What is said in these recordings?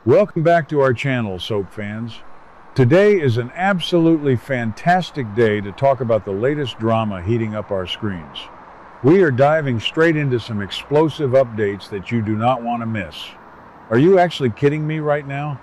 Welcome back to our channel, soap fans. Today is an absolutely fantastic day to talk about the latest drama heating up our screens. We are diving straight into some explosive updates that you do not want to miss. Are you actually kidding me right now?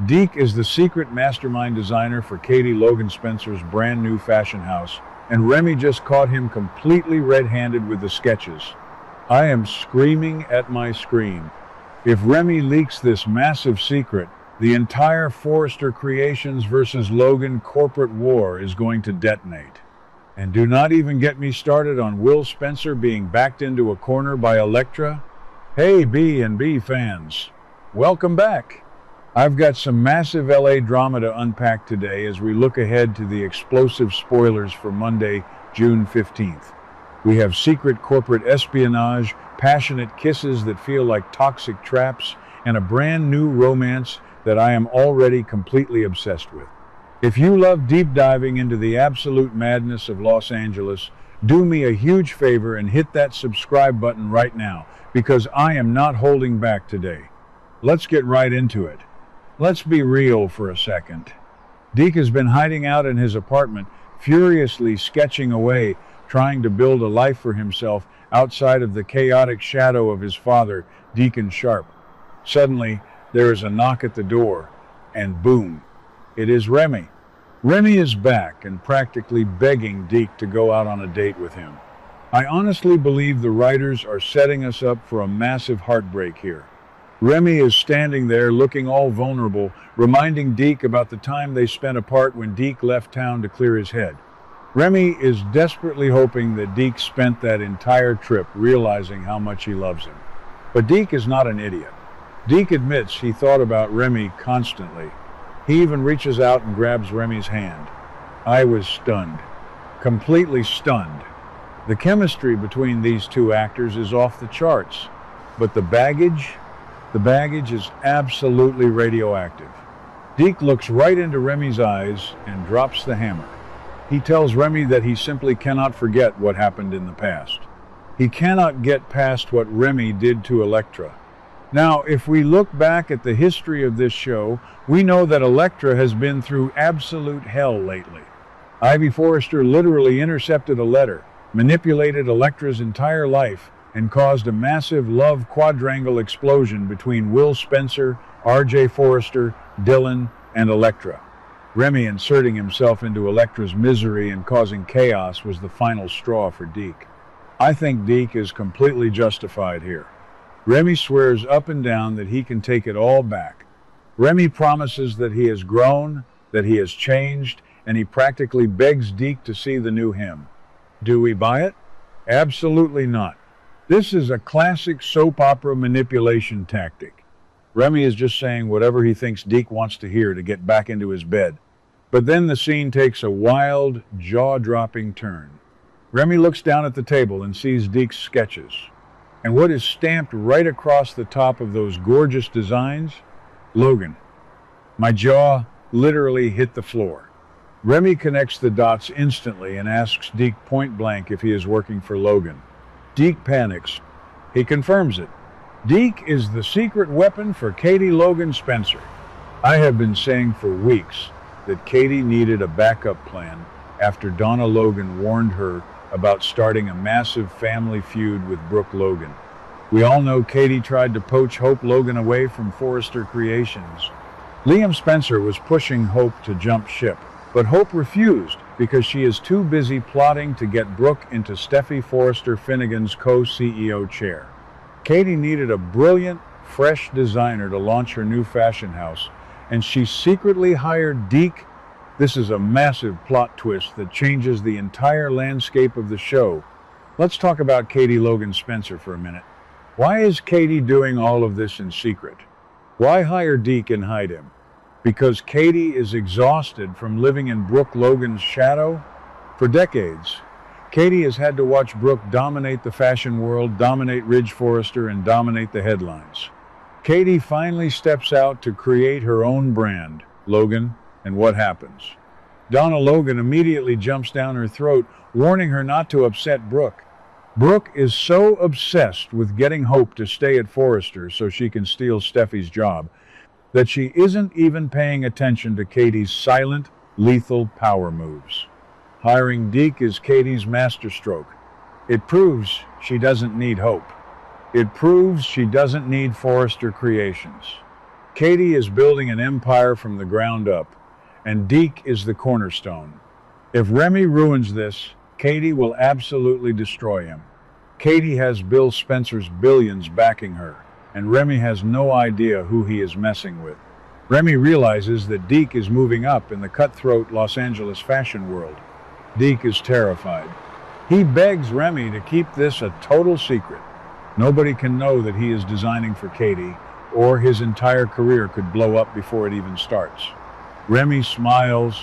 Deke is the secret mastermind designer for Katie Logan Spencer's brand new fashion house, and Remy just caught him completely red-handed with the sketches. I am screaming at my screen. If Remy leaks this massive secret, the entire Forrester Creations versus Logan corporate war is going to detonate. And do not even get me started on Will Spencer being backed into a corner by Elektra. Hey B&B fans, welcome back. I've got some massive LA drama to unpack today as we look ahead to the explosive spoilers for Monday, June 15th. We have secret corporate espionage, passionate kisses that feel like toxic traps, and a brand new romance that I am already completely obsessed with. If you love deep diving into the absolute madness of Los Angeles, do me a huge favor and hit that subscribe button right now, because I am not holding back today. Let's get right into it. Let's be real for a second. Deke has been hiding out in his apartment, furiously sketching away, trying to build a life for himself outside of the chaotic shadow of his father, Deacon Sharp. Suddenly, there is a knock at the door, and boom, it is Remy. Remy is back and practically begging Deke to go out on a date with him. I honestly believe the writers are setting us up for a massive heartbreak here. Remy is standing there looking all vulnerable, reminding Deke about the time they spent apart when Deke left town to clear his head. Remy is desperately hoping that Deke spent that entire trip realizing how much he loves him. But Deke is not an idiot. Deke admits he thought about Remy constantly. He even reaches out and grabs Remy's hand. I was stunned. Completely stunned. The chemistry between these two actors is off the charts. But the baggage is absolutely radioactive. Deke looks right into Remy's eyes and drops the hammer. He tells Remy that he simply cannot forget what happened in the past. He cannot get past what Remy did to Elektra. Now, if we look back at the history of this show, we know that Elektra has been through absolute hell lately. Ivy Forrester literally intercepted a letter, manipulated Elektra's entire life, and caused a massive love quadrangle explosion between Will Spencer, R.J. Forrester, Dylan, and Elektra. Remy inserting himself into Elektra's misery and causing chaos was the final straw for Deke. I think Deke is completely justified here. Remy swears up and down that he can take it all back. Remy promises that he has grown, that he has changed, and he practically begs Deke to see the new him. Do we buy it? Absolutely not. This is a classic soap opera manipulation tactic. Remy is just saying whatever he thinks Deke wants to hear to get back into his bed. But then the scene takes a wild, jaw-dropping turn. Remy looks down at the table and sees Deke's sketches. And what is stamped right across the top of those gorgeous designs? Logan. My jaw literally hit the floor. Remy connects the dots instantly and asks Deke point blank if he is working for Logan. Deke panics. He confirms it. Deke is the secret weapon for Katie Logan Spencer. I have been saying for weeks that Katie needed a backup plan after Donna Logan warned her about starting a massive family feud with Brooke Logan. We all know Katie tried to poach Hope Logan away from Forrester Creations. Liam Spencer was pushing Hope to jump ship, but Hope refused because she is too busy plotting to get Brooke into Steffy Forrester Finnegan's co-CEO chair. Katie needed a brilliant, fresh designer to launch her new fashion house, and she secretly hired Deke. This is a massive plot twist that changes the entire landscape of the show. Let's talk about Katie Logan Spencer for a minute. Why is Katie doing all of this in secret? Why hire Deke and hide him? Because Katie is exhausted from living in Brooke Logan's shadow? For decades, Katie has had to watch Brooke dominate the fashion world, dominate Ridge Forrester, and dominate the headlines. Katie finally steps out to create her own brand, Logan, and what happens? Donna Logan immediately jumps down her throat, warning her not to upset Brooke. Brooke is so obsessed with getting Hope to stay at Forrester so she can steal Steffi's job that she isn't even paying attention to Katie's silent, lethal power moves. Hiring Deke is Katie's masterstroke. It proves she doesn't need hope. It proves she doesn't need Forrester creations. Katie is building an empire from the ground up, and Deke is the cornerstone. If Remy ruins this, Katie will absolutely destroy him. Katie has Bill Spencer's billions backing her, and Remy has no idea who he is messing with. Remy realizes that Deke is moving up in the cutthroat Los Angeles fashion world. Deke is terrified. He begs Remy to keep this a total secret. Nobody can know that he is designing for Katie, or his entire career could blow up before it even starts. Remy smiles,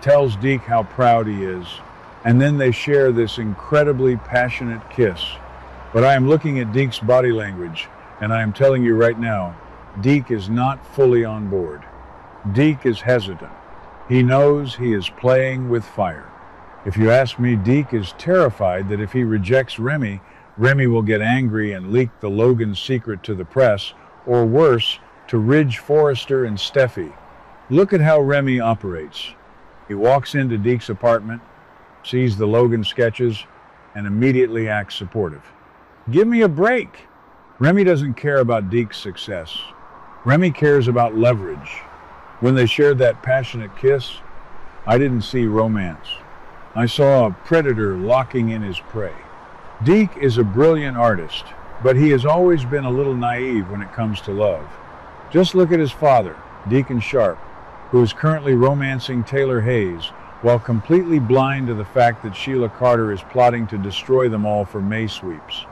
tells Deke how proud he is, and then they share this incredibly passionate kiss. But I am looking at Deke's body language, and I am telling you right now, Deke is not fully on board. Deke is hesitant. He knows he is playing with fire. If you ask me, Deke is terrified that if he rejects Remy, Remy will get angry and leak the Logan secret to the press, or worse, to Ridge Forrester and Steffy. Look at how Remy operates. He walks into Deke's apartment, sees the Logan sketches, and immediately acts supportive. Give me a break! Remy doesn't care about Deke's success. Remy cares about leverage. When they shared that passionate kiss, I didn't see romance. I saw a predator locking in his prey. Deke is a brilliant artist, but he has always been a little naive when it comes to love. Just look at his father, Deacon Sharp, who is currently romancing Taylor Hayes, while completely blind to the fact that Sheila Carter is plotting to destroy them all for May sweeps.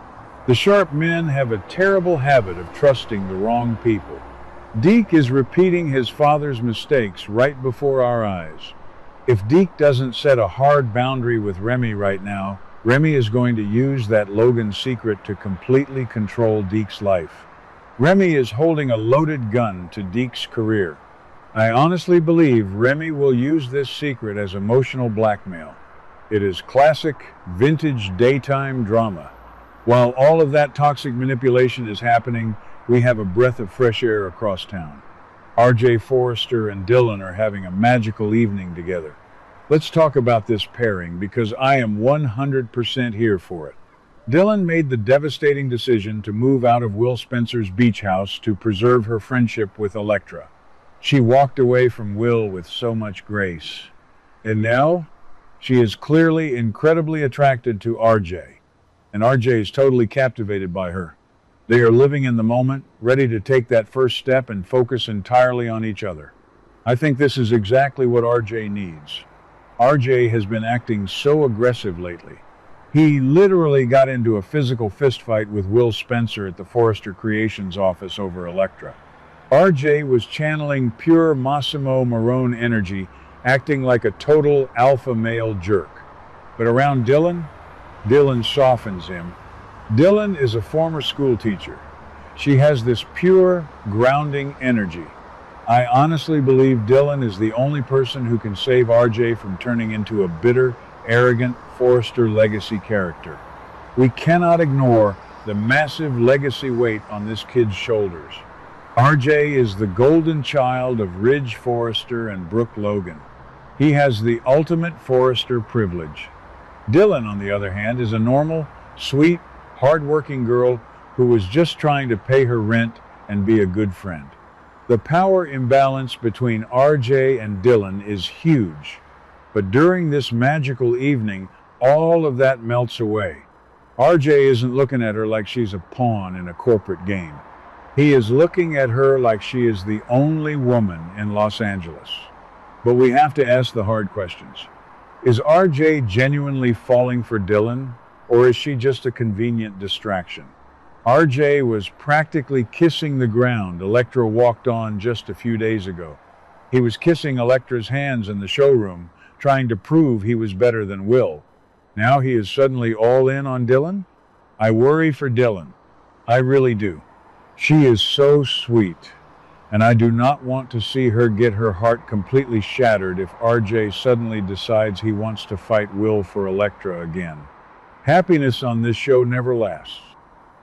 The Sharp men have a terrible habit of trusting the wrong people. Deke is repeating his father's mistakes right before our eyes. If Deke doesn't set a hard boundary with Remy right now, Remy is going to use that Logan secret to completely control Deke's life. Remy is holding a loaded gun to Deke's career. I honestly believe Remy will use this secret as emotional blackmail. It is classic, vintage daytime drama. While all of that toxic manipulation is happening, we have a breath of fresh air across town. RJ Forrester and Dylan are having a magical evening together. Let's talk about this pairing because I am 100% here for it. Dylan made the devastating decision to move out of Will Spencer's beach house to preserve her friendship with Elektra. She walked away from Will with so much grace. And now, she is clearly incredibly attracted to RJ. And RJ is totally captivated by her. They are living in the moment, ready to take that first step and focus entirely on each other. I think this is exactly what RJ needs. RJ has been acting so aggressive lately. He literally got into a physical fistfight with Will Spencer at the Forrester Creations office over Elektra. RJ was channeling pure Massimo Marone energy, acting like a total alpha male jerk. But around Dylan, Dylan softens him. Dylan is a former school teacher. She has this pure, grounding energy. I honestly believe Dylan is the only person who can save RJ from turning into a bitter, arrogant Forrester legacy character. We cannot ignore the massive legacy weight on this kid's shoulders. RJ is the golden child of Ridge Forrester and Brooke Logan. He has the ultimate Forrester privilege. Dylan, on the other hand, is a normal, sweet, hard-working girl who was just trying to pay her rent and be a good friend. The power imbalance between RJ and Dylan is huge, but during this magical evening, all of that melts away. RJ isn't looking at her like she's a pawn in a corporate game. He is looking at her like she is the only woman in Los Angeles. But we have to ask the hard questions. Is RJ genuinely falling for Dylan, or is she just a convenient distraction? RJ was practically kissing the ground Elektra walked on just a few days ago. He was kissing Elektra's hands in the showroom, trying to prove he was better than Will. Now he is suddenly all in on Dylan? I worry for Dylan. I really do. She is so sweet, and I do not want to see her get her heart completely shattered if RJ suddenly decides he wants to fight Will for Elektra again. Happiness on this show never lasts.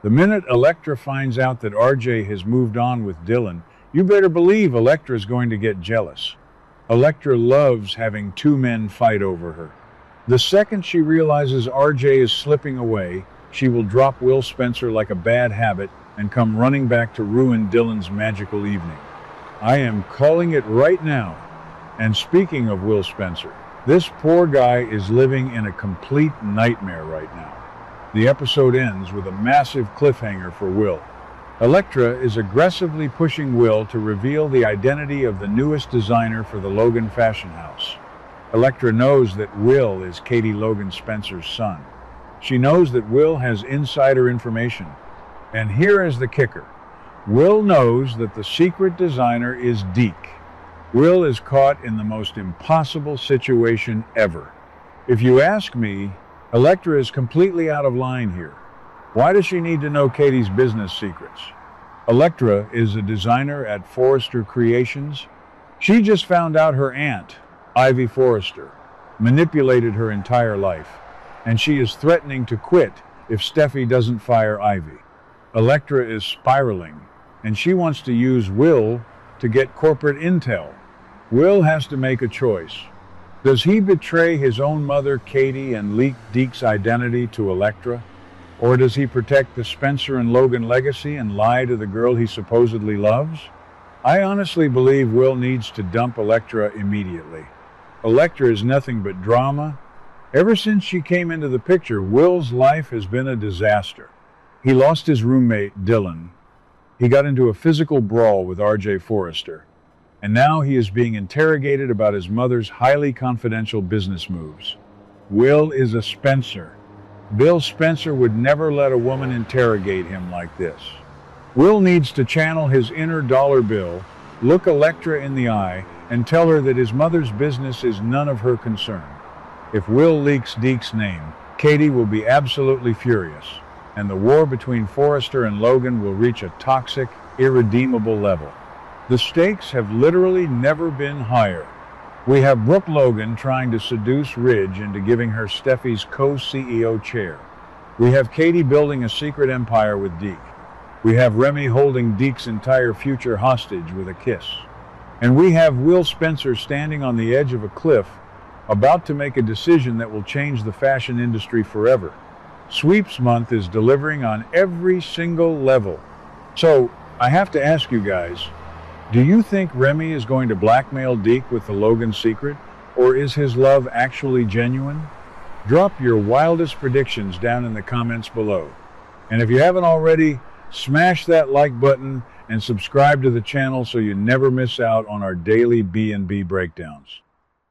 The minute Elektra finds out that RJ has moved on with Dylan, You better believe Elektra's going to get jealous. Elektra loves having two men fight over her. The second she realizes RJ is slipping away, she will drop Will Spencer like a bad habit and come running back to ruin Dylan's magical evening. I am calling it right now. And speaking of Will Spencer, this poor guy is living in a complete nightmare right now. The episode ends with a massive cliffhanger for Will. Elektra is aggressively pushing Will to reveal the identity of the newest designer for the Logan fashion house. Elektra knows that Will is Katie Logan Spencer's son. She knows that Will has insider information. And here is the kicker. Will knows that the secret designer is Deke. Will is caught in the most impossible situation ever. If you ask me, Elektra is completely out of line here. Why does she need to know Katie's business secrets? Elektra is a designer at Forrester Creations. She just found out her aunt, Ivy Forrester, manipulated her entire life, and she is threatening to quit if Steffy doesn't fire Ivy. Elektra is spiraling, and she wants to use Will to get corporate intel. Will has to make a choice. Does he betray his own mother, Katie, and leak Deke's identity to Elektra? Or does he protect the Spencer and Logan legacy and lie to the girl he supposedly loves? I honestly believe Will needs to dump Elektra immediately. Elektra is nothing but drama. Ever since she came into the picture, Will's life has been a disaster. He lost his roommate, Dylan. He got into a physical brawl with RJ Forrester. And now he is being interrogated about his mother's highly confidential business moves. Will is a Spencer. Bill Spencer would never let a woman interrogate him like this. Will needs to channel his inner dollar bill, look Elektra in the eye, and tell her that his mother's business is none of her concern. If Will leaks Deke's name, Katie will be absolutely furious, and the war between Forrester and Logan will reach a toxic, irredeemable level. The stakes have literally never been higher. We have Brooke Logan trying to seduce Ridge into giving her Steffy's co-CEO chair. We have Katie building a secret empire with Deke. We have Remy holding Deke's entire future hostage with a kiss. And we have Will Spencer standing on the edge of a cliff, about to make a decision that will change the fashion industry forever. Sweeps Month is delivering on every single level. So, I have to ask you guys, do you think Remy is going to blackmail Deke with the Logan secret, or is his love actually genuine? Drop your wildest predictions down in the comments below. And if you haven't already, smash that like button and subscribe to the channel so you never miss out on our daily B&B breakdowns.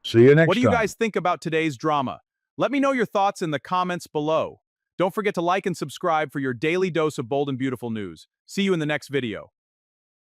See you next time. What do you guys think about today's drama? Let me know your thoughts in the comments below. Don't forget to like and subscribe for your daily dose of bold and beautiful news. See you in the next video.